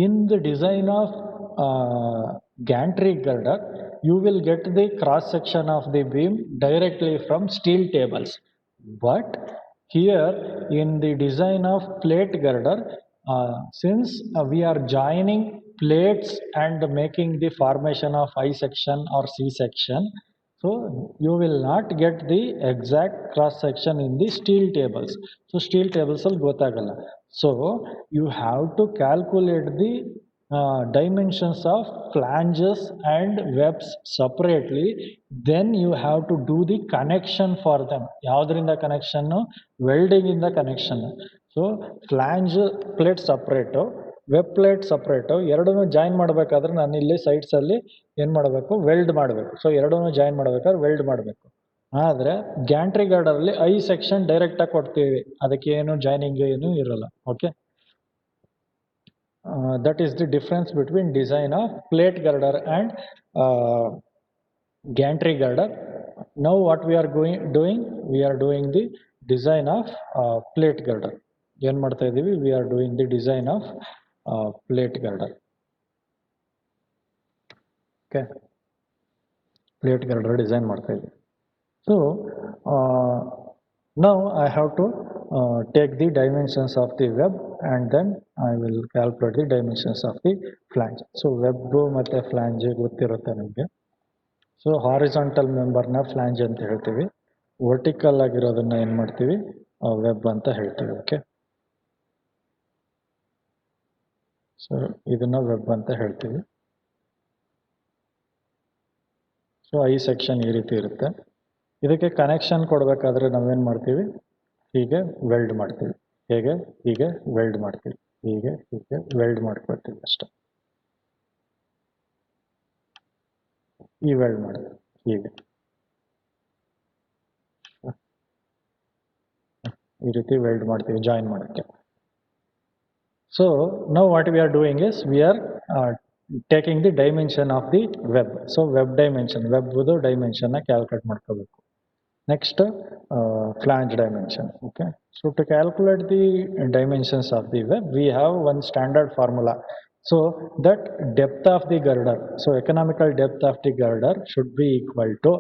in the design of gantry girder, you will get the cross section of the beam directly from steel tables. But here in the design of plate girder, since we are joining plates and making the formation of I section or C section, so you will not get the exact cross section in the steel tables. So steel tables will gotagalla. So you have to calculate the dimensions of flanges and webs separately. Then you have to do the connection for them. Yaudrinda connection, welding in the connection. So flange plate separate, web plate separate, ಎರಡನ್ನೂ join ಮಾಡಬೇಕಾದ್ರೆ ನಾನು ಇಲ್ಲಿ ಸೈಡ್ಸಲ್ಲಿ ಏನು ಮಾಡಬೇಕು, weld ಮಾಡಬೇಕು. So ಎರಡನ್ನೂ join ಮಾಡಬೇಕಾದ್ರೆ weld ಮಾಡಬೇಕು. ಆದರೆ ಗ್ಯಾಂಟ್ರಿ ಗಾರ್ಡರಲ್ಲಿ ಐ ಸೆಕ್ಷನ್ ಡೈರೆಕ್ಟಾಗಿ ಕೊಡ್ತೀವಿ, ಅದಕ್ಕೆ ಏನು ಜಾಯ್ನಿಂಗ್ ಏನು ಇರೋಲ್ಲ. Okay, that is the difference between design of plate girder and gantry girder. Now what we are doing the design of plate girder. ಏನು ಮಾಡ್ತಾ ಇದ್ದೀವಿ, V are doing the design of plate girder. Okay, plate girder design ಮಾಡ್ತಾ ಇದ್ದೀವಿ. So now I have to take the dimensions of the web and then I will calculate the dimensions of the flange. So web ಮತ್ತು flange ಗೊತ್ತಿರುತ್ತೆ ನಿಮಗೆ. So horizontal ಮೆಂಬರ್ನ ಫ್ಲಾಂಜ್ ಅಂತ ಹೇಳ್ತೀವಿ, vertical ಆಗಿರೋದನ್ನ ಏನು ಮಾಡ್ತೀವಿ web ಅಂತ ಹೇಳ್ತೀವಿ. ಓಕೆ, ಸೊ ಇದನ್ನ ವೆಬ್ ಅಂತ ಹೇಳ್ತೀವಿ. ಸೊ ಈ ಸೆಕ್ಷನ್ ಈ ರೀತಿ ಇರುತ್ತೆ. ಇದಕ್ಕೆ ಕನೆಕ್ಷನ್ ಕೊಡಬೇಕಾದ್ರೆ ನಾವೇನು ಮಾಡ್ತೀವಿ, ಹೀಗೆ ವೆಲ್ಡ್ ಮಾಡ್ತೀವಿ. ಹೇಗೆ? ಹೀಗೆ ವೆಲ್ಡ್ ಮಾಡ್ತೀವಿ, ಹೀಗೆ ವೆಲ್ಡ್ ಮಾಡ್ಕೊಳ್ತೀವಿ ಅಷ್ಟೇ. ಈ ವೆಲ್ಡ್ ಮಾಡೋದು ಹೀಗೆ ಈ ರೀತಿ ವೆಲ್ಡ್ ಮಾಡ್ತೀವಿ ಜಾಯಿನ್ ಮಾಡೋಕ್ಕೆ. ಸೊ ನಾವು what we are doing is we are taking the dimension of the web. So web dimension, ವೆಬ್ದು ಡೈಮೆನ್ಷನ್ನ ಕ್ಯಾಲ್ಕುಲೇಟ್ ಮಾಡ್ಕೋಬೇಕು. Next, flange dimension. Okay, so to calculate the dimensions of the web, we have one standard formula. So that depth of the girder, so economical depth of the girder should be equal to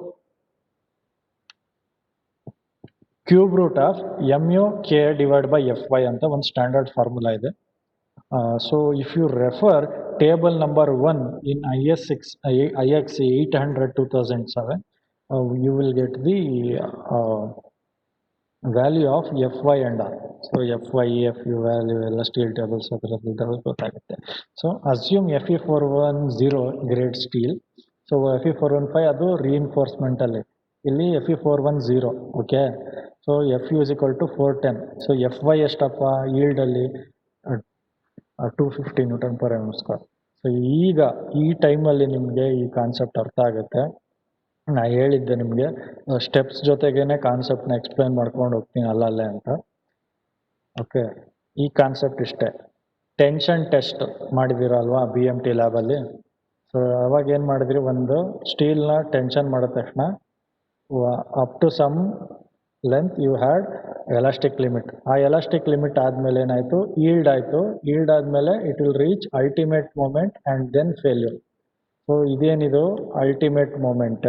cube root of mu k divided by fy anta one standard formula ide. So if you refer table number 1 in IX 800 2007, you will get the value of fy and r. So fy, fu value ಎಲ್ಲ steel tables ಅದರಲ್ಲಿ ಗೊತ್ತಾಗುತ್ತೆ. So assume Fe410 grade steel. So Fe415 ಅದು ರಿಇನ್ಫೋರ್ಸ್ಮೆಂಟಲ್ಲಿ, ಇಲ್ಲಿ Fe410. Okay, so Fu is equal to 410. So fy ಎಷ್ಟಪ್ಪ ಈಲ್ಡಲ್ಲಿ 250 Newton per M square. So ಈಗ ಈ ಟೈಮಲ್ಲಿ ನಿಮಗೆ ಈ ಕಾನ್ಸೆಪ್ಟ್ ಅರ್ಥ ಆಗುತ್ತೆ. ನಾ ಹೇಳಿದ್ದೆ ನಿಮಗೆ ಸ್ಟೆಪ್ಸ್ ಜೊತೆಗೇನೆ ಕಾನ್ಸೆಪ್ಟ್ನ ಎಕ್ಸ್ಪ್ಲೈನ್ ಮಾಡ್ಕೊಂಡು ಹೋಗ್ತೀನಿ ಅಲ್ಲಲ್ಲೇ ಅಂತ. ಓಕೆ, ಈ ಕಾನ್ಸೆಪ್ಟ್ ಇಷ್ಟೇ. ಟೆನ್ಷನ್ ಟೆಸ್ಟ್ ಮಾಡಿದಿರಲ್ವಾ BMT ಲ್ಯಾಬಲ್ಲಿ. ಸೊ ಅವಾಗ ಏನು ಮಾಡಿದ್ರಿ, ಒಂದು ಸ್ಟೀಲ್ನ ಟೆನ್ಷನ್ ಮಾಡಿದ ತಕ್ಷಣ up to some length you had elastic limit. ಆ ಎಲಾಸ್ಟಿಕ್ ಲಿಮಿಟ್ ಆದಮೇಲೆ ಏನಾಯಿತು, ಈಲ್ಡ್ ಆಯಿತು. ಈಲ್ಡ್ ಆದಮೇಲೆ it will reach ultimate moment and then failure. So ಇದೇನಿದು ಅಲ್ಟಿಮೇಟ್ ಮೂಮೆಂಟ್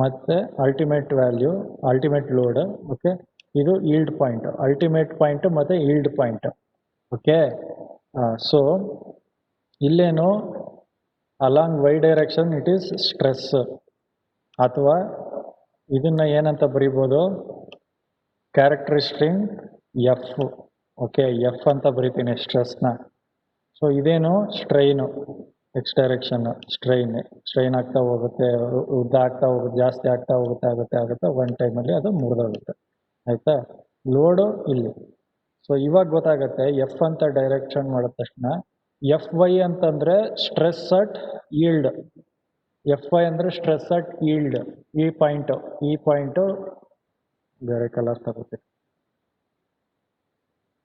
ಮತ್ತು ultimate value, ultimate load. Okay, ಇದು ಈಲ್ಡ್ ಪಾಯಿಂಟ್, ಅಲ್ಟಿಮೇಟ್ ಪಾಯಿಂಟ್ ಮತ್ತು yield point. Okay, so ಇಲ್ಲೇನು along Y direction it is stress, ಅಥವಾ ಇದನ್ನು ಏನಂತ ಬರಿಬೋದು, ಕ್ಯಾರೆಕ್ಟರಿಸ್ಟಿಕ್ ಎಫ್. ಓಕೆ, ಎಫ್ ಅಂತ ಬರಿತೀನಿ ಸ್ಟ್ರೆಸ್ನ. ಸೊ ಇದೇನು ಸ್ಟ್ರೈನು, ಎಕ್ಸ್ ಡೈರೆಕ್ಷನ್ ಸ್ಟ್ರೈನ್ ಆಗ್ತಾ ಹೋಗುತ್ತೆ, ಉದ್ದ ಆಗ್ತಾ ಹೋಗುತ್ತೆ, ಜಾಸ್ತಿ ಆಗ್ತಾ ಆಗುತ್ತೆ ಒನ್ ಟೈಮಲ್ಲಿ ಅದು ಮುರಿದೋಗುತ್ತೆ. ಆಯಿತಾ, ಲೋಡು ಇಲ್ಲಿ. ಸೊ ಇವಾಗ ಗೊತ್ತಾಗುತ್ತೆ ಎಫ್ ಅಂತ ಡೈರೆಕ್ಷನ್ ಮಾಡಿದ ತಕ್ಷಣ FY ಅಂತಂದರೆ ಸ್ಟ್ರೆಸ್ ಅಟ್ ಈಲ್ಡ್, FY ಅಂದರೆ ಸ್ಟ್ರೆಸ್ ಅಟ್ ಈಲ್ಡ್. ಈ ಪಾಯಿಂಟು ಬೇರೆ ಕಲರ್ ತಗೋತೀವಿ.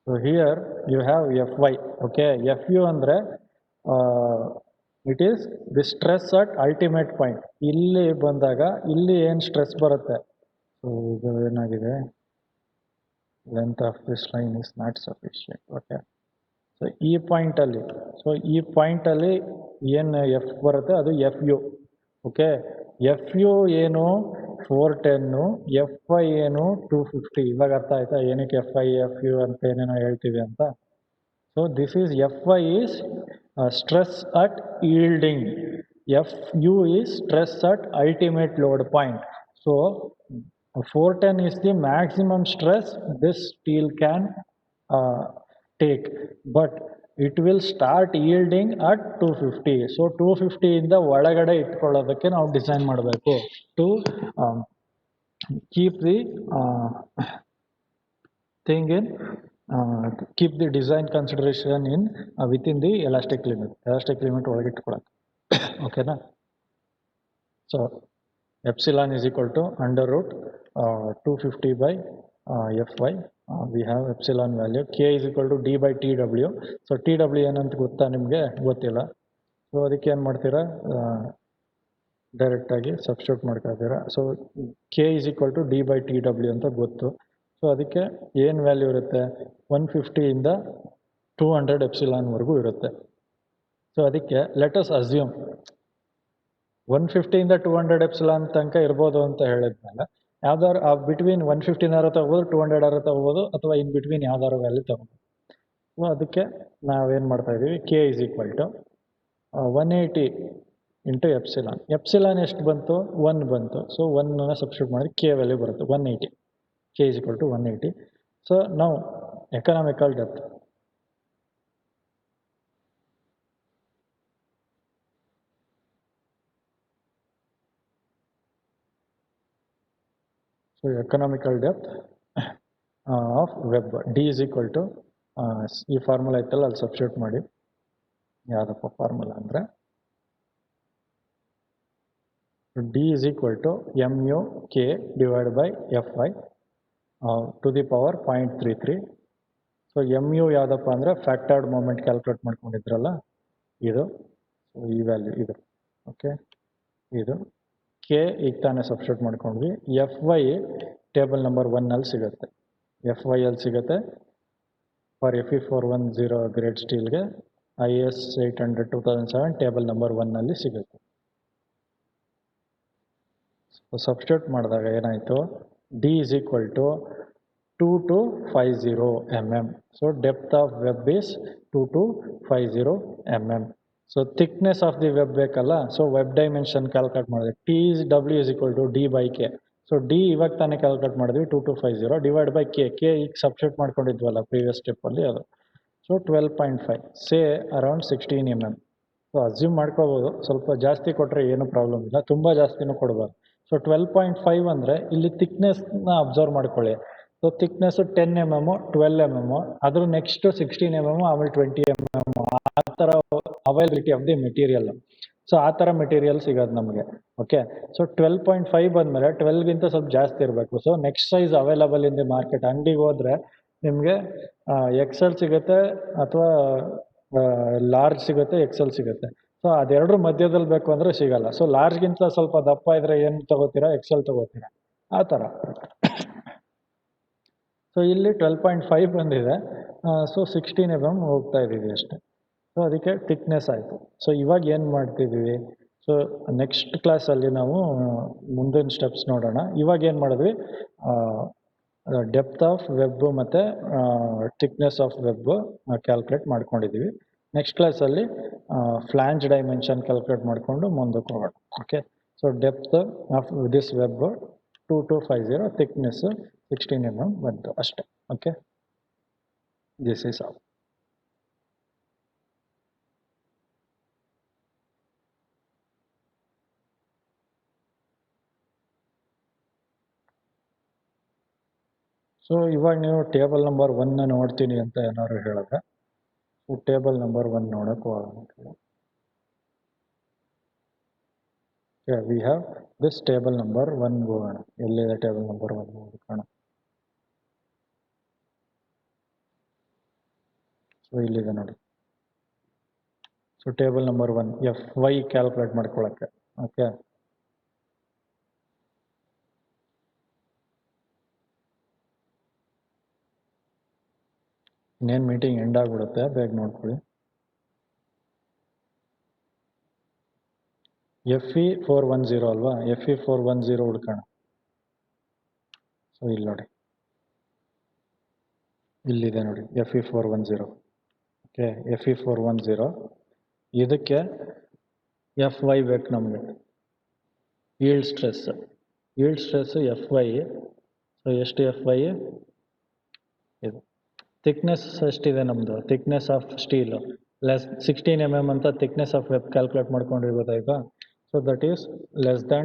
So here you have FY. Okay, FU ಅಂದರೆ it is the stress at ultimate point. ಇಲ್ಲಿ ಬಂದಾಗ ಇಲ್ಲಿ ಏನು ಸ್ಟ್ರೆಸ್ ಬರುತ್ತೆ. ಸೊ ಇದು ಏನಾಗಿದೆ, length of this line is not sufficient. Okay, so ಈ ಪಾಯಿಂಟಲ್ಲಿ, ಸೊ ಈ ಪಾಯಿಂಟಲ್ಲಿ ಏನು ಎಫ್ ಬರುತ್ತೆ ಅದು FU. ಓಕೆ, FU ಏನು 410, FY ಏನು 250. ಇವಾಗ ಅರ್ಥ ಆಯ್ತಾ ಏನಕ್ಕೆ FI FU ಅಂತ ಏನೇನೋ ಹೇಳ್ತೀವಿ ಅಂತ. So this is FY is stress at yielding, FU is stress at ultimate load point. So 410 is the maximum stress this steel can take, but it will start yielding at 250. So 250 ಇಂದ ಒಳಗಡೆ ಇಟ್ಕೊಳ್ಳೋದಕ್ಕೆ ನಾವು design ಮಾಡಬೇಕು to keep the thing in keep the design consideration in within the elastic limit ಒಳಗೆ ಇಟ್ಕೊಳ್ಳೋಕೆ. ಓಕೆನಾ. So epsilon is equal to under root 250 by FY. We have epsilon value. K is equal to D by TW. So TW ಏನಂತ ಗೊತ್ತಾ ನಿಮಗೆ? ಗೊತ್ತಿಲ್ಲ. So ಅದಕ್ಕೆ ಏನು ಮಾಡ್ತೀರಾ, ಡೈರೆಕ್ಟಾಗಿ ಸಬ್ಸ್ಟಿಟ್ಯೂಟ್ ಮಾಡ್ಕೊತೀರಾ. So K is equal to D by TW ಅಂತ ಗೊತ್ತು. ಸೊ ಅದಕ್ಕೆ ಏನು ವ್ಯಾಲ್ಯೂ ಇರುತ್ತೆ, 150 ಇಂದ 200 ಎಪ್ಸಿಲಾನ್ವರೆಗೂ ಇರುತ್ತೆ. ಸೊ ಅದಕ್ಕೆ ಲೆಟ್ ಅಸ್ ಅಸ್ಯೂಮ್ 150 ಇಂದ 200 ಎಪ್ಸಿಲಾನ್ ತನಕ ಇರ್ಬೋದು ಅಂತ ಹೇಳಿದ್ಮೇಲೆ ಯಾವ್ದಾರು ಬಿಟ್ವೀನ್ 150 ತಗೋಬೋದು, 200 ತಗೋಬೋದು, ಅಥವಾ ಇನ್ ಬಿಟ್ವೀನ್ ಯಾವ್ದಾರು ವ್ಯಾಲ್ಯೂ ತಗೋಬೋದು. ಸೊ ಅದಕ್ಕೆ ನಾವೇನು ಮಾಡ್ತಾ ಇದ್ದೀವಿ, K is equal to 180 into epsilon ಎಷ್ಟು ಬಂತು 1 ಬಂತು. ಸೊ 1 ಸಬ್ಸ್ಟಿಟ್ಯೂಟ್ ಮಾಡಿದ್ರೆ ಕೆ ವ್ಯಾಲ್ಯೂ ಬರುತ್ತೆ 180. K is equal to 180. So ನಾವು economical depth. So economical depth of web D is equal to ಈ ಫಾರ್ಮುಲಾ ಇತ್ತಲ್ಲ ಅಲ್ಲಿ ಸಬ್ಸ್ಟಿಟ್ಯೂಟ್ ಮಾಡಿ. ಯಾವುದಪ್ಪ ಫಾರ್ಮುಲಾ ಅಂದರೆ D is equal to mu k divide by fi to the power 0.33. So mu ಯಾವುದಪ್ಪ ಅಂದರೆ ಫ್ಯಾಕ್ಟರ್ಡ್ ಮೂಮೆಂಟ್ ಕ್ಯಾಲ್ಕುಲೇಟ್ ಮಾಡ್ಕೊಂಡಿದ್ರಲ್ಲ ಇದು, ಈ ವ್ಯಾಲ್ಯೂ ಇದು. ಓಕೆ, ಇದು ಕೆ ಈಗ ತಾನೇ ಸಬ್ಸ್ಟಿಟ್ಯೂಟ್ ಮಾಡ್ಕೊಂಡ್ವಿ. fy ಟೇಬಲ್ ನಂಬರ್ 1 ಸಿಗುತ್ತೆ. fy ಅಲ್ಲಿ ಸಿಗುತ್ತೆ ಫಾರ್ Fe410 ಗ್ರೇಡ್ ಸ್ಟೀಲ್ಗೆ IS 800 2007 ಟೇಬಲ್ ನಂಬರ್ 1 ಸಿಗುತ್ತೆ. ಸಬ್ಸ್ಟಿಟ್ಯೂಟ್ ಮಾಡಿದಾಗ ಏನಾಯಿತು, D is equal to 2250 mm. So depth of web is 2250 mm. So thickness of the web ಬೇಕಲ್ಲ, ಸೊ ವೆಬ್ ಡೈಮೆನ್ಷನ್ ಕ್ಯಾಲ್ಕುಲೇಟ್ ಮಾಡಿದೆ. W is equal to D by K. So D ಇವಾಗ ತಾನೇ calculate ಮಾಡಿದ್ವಿ 2250 divide by K ಈಗ substitute ಮಾಡ್ಕೊಂಡಿದ್ವಲ್ಲ previous ಸ್ಟೆಪ್ಪಲ್ಲಿ ಅದು. So 12.5 say around 16 mm. So assume ಮಾಡ್ಕೋಬೋದು, ಸ್ವಲ್ಪ ಜಾಸ್ತಿ ಕೊಟ್ಟರೆ ಏನು ಪ್ರಾಬ್ಲಮ್ ಇಲ್ಲ, ತುಂಬ ಜಾಸ್ತಿನೂ ಕೊಡಬಾರ್ದು. ಸೊ 12.5 ಅಂದರೆ ಇಲ್ಲಿ ಥಿಕ್ನೆಸ್ನ ಅಬ್ಸರ್ವ್ ಮಾಡ್ಕೊಳ್ಳಿ. ಸೊ ಥಿಕ್ನೆಸ್ಸು 10 mm 12 mm, ಅದ್ರ ನೆಕ್ಸ್ಟ್ 16 mm ಆಮೇಲೆ 20 mm, ಆ ಥರ availability of the material. So ಆ ಥರ ಮೆಟೀರಿಯಲ್ ಸಿಗೋದು ನಮಗೆ. ಓಕೆ, ಸೊ 12.5 ಬಂದಮೇಲೆ 12ಗಿಂತ ಸ್ವಲ್ಪ ಜಾಸ್ತಿ ಇರಬೇಕು. So next size available in the market. ಅಂಗಡಿಗೆ ಹೋದರೆ ನಿಮಗೆ XL ಸಿಗುತ್ತೆ ಅಥವಾ ಲಾರ್ಜ್ ಸಿಗುತ್ತೆ, XL ಸಿಗುತ್ತೆ. ಸೊ ಅದೆರಡರ ಮಧ್ಯದಲ್ಲಿ ಬೇಕು ಅಂದರೆ ಸಿಗಲ್ಲ. ಸೊ ಲಾರ್ಜ್ಗಿಂತ ಸ್ವಲ್ಪ ದಪ್ಪ ಇದ್ದರೆ ಏನು ತೊಗೋತೀರಾ, XL ತೊಗೋತೀರಾ, ಆ ಥರ. ಸೊ ಇಲ್ಲಿ 12.5 ಬಂದಿದೆ. ಸೊ 16 mm ಹೋಗ್ತಾ ಇದ್ದೀವಿ ಅಷ್ಟೇ. ಸೊ ಅದಕ್ಕೆ ಥಿಕ್ನೆಸ್ ಆಯಿತು. ಸೊ ಇವಾಗ ಏನು ಮಾಡ್ತಿದ್ದೀವಿ, ಸೊ ನೆಕ್ಸ್ಟ್ ಕ್ಲಾಸಲ್ಲಿ ನಾವು ಮುಂದಿನ ಸ್ಟೆಪ್ಸ್ ನೋಡೋಣ. ಇವಾಗ ಏನು ಮಾಡಿದ್ವಿ, ಡೆಪ್ತ್ ಆಫ್ ವೆಬ್ ಮತ್ತು ಥಿಕ್ನೆಸ್ ಆಫ್ ವೆಬ್ ಕ್ಯಾಲ್ಕುಲೇಟ್ ಮಾಡ್ಕೊಂಡಿದ್ದೀವಿ. ನೆಕ್ಸ್ಟ್ ಕ್ಲಾಸಲ್ಲಿ ಫ್ಲಾಂಜ್ ಡೈಮೆನ್ಷನ್ ಕ್ಯಾಲ್ಕುಲೇಟ್ ಮಾಡಿಕೊಂಡು ಮುಂದಕ್ಕೆ ಹೋಗೋಣ. Okay, so depth of this web 2250, thickness 16 mm ಬಂತು ಅಷ್ಟೇ. Okay, this is all. So ಇವಾಗ ನೀವು ಟೇಬಲ್ ನಂಬರ್ 1 ನೋಡ್ತೀನಿ ಅಂತ ಏನಾದ್ರು ಹೇಳಿದ್ರೆ, ಟೇಬಲ್ ನಂಬರ್ 1 ನೋಡಕ್ಕೆ ಹೋಗೋಣ. We have this table number 1 ಹೋಗೋಣ. ಎಲ್ಲಿದೆ ಟೇಬಲ್ ನಂಬರ್ 1 ಹುಡುಕೋಣ. ಸೊ ಇಲ್ಲಿದೆ ನೋಡಿ. So table number 1 FY calculate ಮಾಡ್ಕೊಳ್ಳೋಕ್ಕೆ. ಓಕೆ, ಇನ್ನೇನು ಮೀಟಿಂಗ್ ಎಂಡ್ ಆಗಿಬಿಡುತ್ತೆ, ಬೇಗ ನೋಡ್ಕೊಳ್ಳಿ. FE410 ಅಲ್ವಾ, FE410 ಹುಡ್ಕೋಣ. ಸೊ ಇಲ್ಲಿ ನೋಡಿ, ಇಲ್ಲಿದೆ ನೋಡಿ FE410. ಓಕೆ, FE410 ಇದಕ್ಕೆ FY ಬೇಕು ನಮಗೆ. Yield stress FY. ಸೊ ಎಷ್ಟು FY? ಇದು ಥಿಕ್ನೆಸ್ ಎಷ್ಟಿದೆ ನಮ್ಮದು, thickness of steel less 16 mm ಅಂತ ಥಿಕ್ನೆಸ್ ಆಫ್ ವೆಬ್ ಕ್ಯಾಲ್ಕುಲೇಟ್ ಮಾಡ್ಕೊಂಡಿರ್ಬೋದಾ ಈಗ. So that is less than